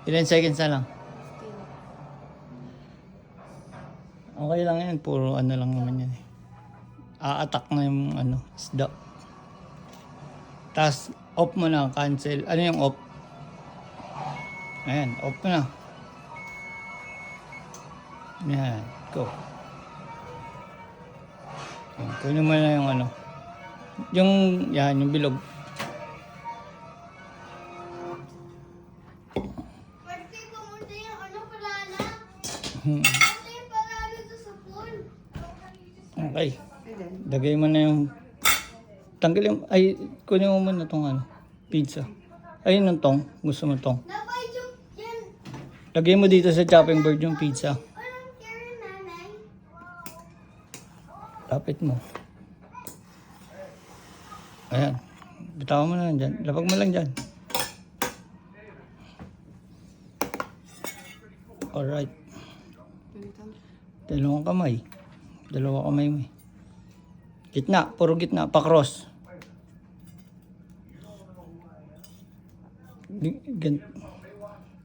Ilan seconds na lang? Okay lang yan. Puro ano lang naman yan eh. A-attack na yung ano, isda. Tapos, off mo na, cancel. Ano yung off? Ayan, off mo na. Ayan, go. Ayan, kunin mo na yung ano. Yan, yung bilog. Pwede pumunta yung ano, palana. Pwede yung palana doon sa pool. Okay. Lagay mo na yung... Tanggalin, ay, kunin mo muna itong ano, pizza. Ayun yung tong, gusto mo tong. Napay yung yan. Lagay mo dito sa chopping board yung pizza. Anong carry, nanay? Lapit mo. Ayan. Bitawan mo na lang dyan. Lapag mo lang dyan. Alright. Dalawang kamay. Dalawa kamay mo. Gitna. Puro gitna. Pa-cross.